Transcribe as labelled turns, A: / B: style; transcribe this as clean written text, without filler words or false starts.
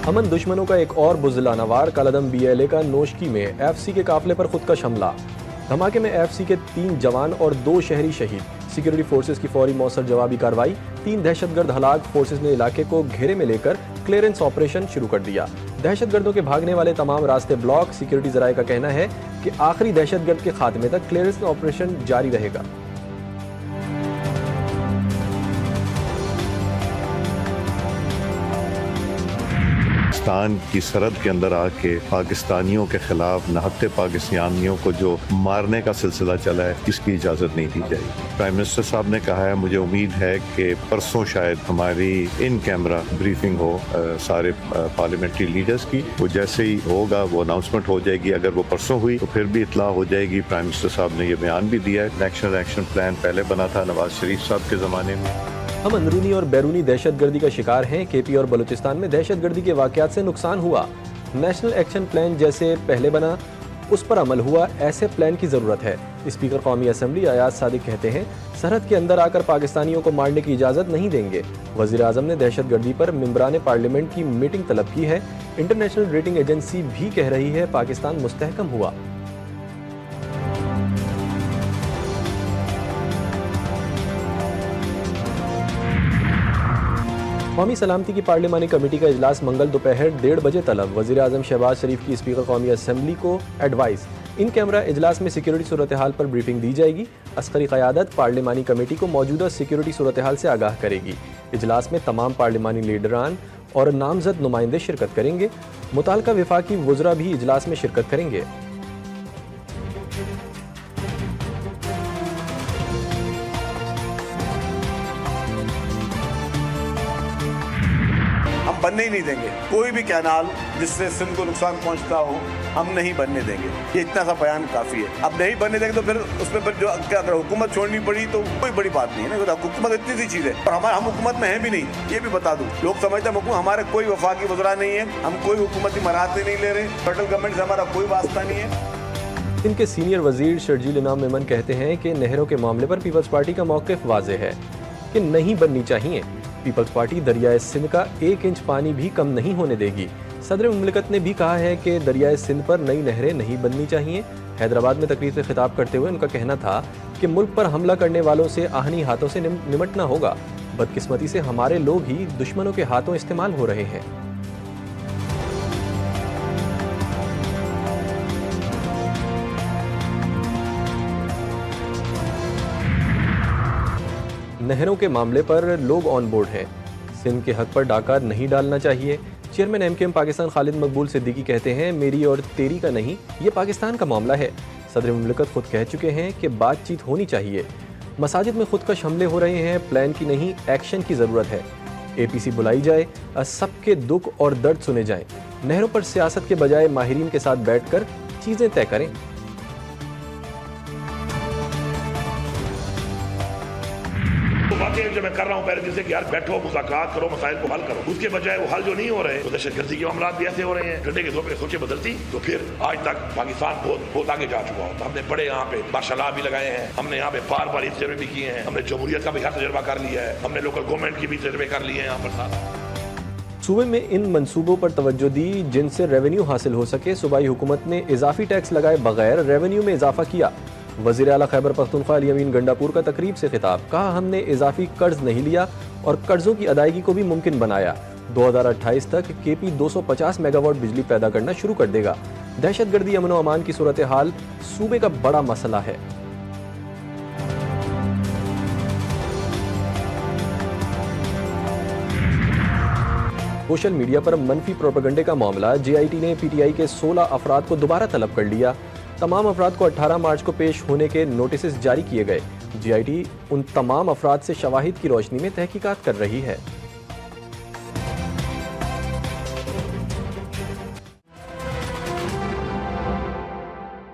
A: अमन दुश्मनों का एक और बुज़दिलाना वार। कलअदम BLA का नोशकी में FC के काफिले पर खुदकश हमला। धमाके में FC के 3 जवान और 2 शहरी शहीद। सिक्योरिटी फोर्सेस की फौरी मौसर जवाबी कार्रवाई। 3 दहशतगर्द हलाक। फोर्सेस ने इलाके को घेरे में लेकर क्लियरेंस ऑपरेशन शुरू कर दिया। दहशतगर्दों के भागने वाले तमाम रास्ते ब्लॉक। सिक्योरिटी जराये का कहना है कि आखिरी दहशतगर्द के खात्मे तक क्लियरेंस ऑपरेशन जारी रहेगा।
B: पाकिस्तान की सरहद के अंदर आके पाकिस्तानियों के खिलाफ नहत्ते पाकिस्तानियों को जो मारने का सिलसिला चला है, इसकी इजाज़त नहीं दी जाएगी। प्राइम मिनिस्टर साहब ने कहा है, मुझे उम्मीद है कि परसों शायद हमारी इन कैमरा ब्रीफिंग हो सारे पार्लियामेंट्री लीडर्स की। वो जैसे ही होगा वो अनाउंसमेंट हो जाएगी। अगर वो परसों हुई तो फिर भी इतला हो जाएगी। प्राइम मिनिस्टर साहब ने ये बयान भी दिया है। नेशनल एक्शन प्लान पहले बना था नवाज शरीफ साहब के ज़माने में।
A: हम अंदरूनी और बैरूनी दहशतगर्दी का शिकार हैं। KP और बलूचिस्तान में दहशतगर्दी के वाकयात से नुकसान हुआ। नेशनल एक्शन प्लान जैसे पहले बना उस पर अमल हुआ, ऐसे प्लान की ज़रूरत है। स्पीकर कौमी असम्बली अयाज सादिक कहते हैं, सरहद के अंदर आकर पाकिस्तानियों को मारने की इजाज़त नहीं देंगे। वज़ीर आज़म ने दहशतगर्दी पर मेंबरान पार्लियामेंट की मीटिंग तलब की है। इंटरनेशनल रेटिंग एजेंसी भी कह रही है पाकिस्तान मुस्तहकम हुआ। कौमी सलामती की पार्लियामानी कमेटी का इजलास मंगल दोपहर 1:30 बजे तलब। वज़ीर आज़म शहबाज शरीफ की स्पीकर कौमी असम्बली को एडवाइस। इन कैमरा इजलास में सिक्योरिटी सूरत हाल पर ब्रीफिंग दी जाएगी। अस्करी क़यादत पार्लियामानी कमेटी को मौजूदा सिक्योरिटी सूरत हाल से आगाह करेगी। इजलास में तमाम पार्लियामानी लीडरान और नामजद नुमाइंदे शिरकत करेंगे। मुताल्लिका वफाकी वज़रा भी इजलास में शिरकत करेंगे।
C: हम बनने ही नहीं देंगे। कोई भी कैनाल जिससे सिंध को नुकसान पहुंचता हो हम नहीं बनने देंगे। ये इतना सा बयान काफ़ी है। अब नहीं बनने देंगे तो फिर उसमें जो अगर हुकूमत छोड़नी पड़ी तो कोई बड़ी बात नहीं है ना। हुकूमत इतनी सी चीज़ है और हम हुकूमत में हैं भी नहीं, ये भी बता दूँ। लोग समझते हैं हुकूमत हमारे कोई वफाकी वज़रा नहीं है, हम कोई हुकूमती मराहते नहीं ले रहे, फेडरल गवर्नमेंट से हमारा कोई वास्ता नहीं है।
A: इनके सीनियर वजीर शर्जील इनाम मेमन कहते हैं कि नहरों के मामले पर पीपल्स पार्टी का मौक़िफ़ वाज़ेह है कि नहीं बननी चाहिए। पीपल्स पार्टी दरियाए सिंध का 1 इंच पानी भी कम नहीं होने देगी। सदर मुमलिकत ने भी कहा है कि दरियाए सिंध पर नई नहरें नहीं बननी चाहिए। हैदराबाद में तकरीर से खिताब करते हुए उनका कहना था कि मुल्क पर हमला करने वालों से आहनी हाथों से निमटना होगा। बदकिस्मती से हमारे लोग ही दुश्मनों के हाथों इस्तेमाल हो रहे हैं। नहरों के मामले पर लोग ऑन बोर्ड हैं। सिंध के हक पर डाका नहीं डालना चाहिए। चेयरमैन MKM पाकिस्तान खालिद मकबूल सिद्दीकी कहते हैं, मेरी और तेरी का नहीं, ये पाकिस्तान का मामला है। सदर मुमलिकत खुद कह चुके हैं कि बातचीत होनी चाहिए। मसाजिद में खुदकश हमले हो रहे हैं, प्लान की नहीं एक्शन की ज़रूरत है। APC बुलाई जाए, सबके दुख और दर्द सुने जाएं। नहरों पर सियासत के बजाय माहिरीन के साथ बैठकर चीज़ें तय करें।
D: जो मैं कर रहा हूँ पहले जैसे कि यार बैठो, मुज़ाकरात करो, मसाइल को हल करो, उसके बजाय वो हल जो नहीं हो रहे तो दहशतगर्दी के मामला भी ऐसे हो रहे हैं। घंटे के दो पे सोचे बदलती तो फिर आज तक पाकिस्तान बहुत आगे जा चुका होता। हमने बड़े यहाँ पे माशाल्लाह भी लगाए हैं, हमने यहाँ पे बार तजर्बे भी किए हैं, हमने जमहूरियत का भी हर तजर्बा कर लिया है, हमने लोकल गवर्नमेंट की भी तजर्बे कर लिए हैं यहाँ पर साथ।
A: सूबे में इन मंसूबों पर तवज्जो दी जिनसे रेवेन्यू हासिल हो सके। सूबाई हुकूमत ने इजाफी टैक्स लगाए बगैर रेवेन्यू में इजाफा किया। वज़ीर आला खैबर पख्तूनख्वा अली अमीन गंडापुर का तकरीब से खिताब। कहा, हमने इजाफी कर्ज नहीं लिया और कर्जों की अदायगी को भी मुमकिन बनाया। 2028 तक KP 250 मेगावाट बिजली पैदा करना शुरू कर देगा। दहशतगर्दी, अमन व अमान की सूरत हाल सूबे का बड़ा मसला है। सोशल मीडिया पर मनफी प्रोपेगेंडे का मामला। JIT ने PTI के 16 अफराद को दोबारा तलब कर लिया। तमाम अफराद को 18 मार्च को पेश होने के नोटिस जारी किए गए। JIT उन तमाम अफराद से शवाहिद की रोशनी में तहकीकात कर रही है।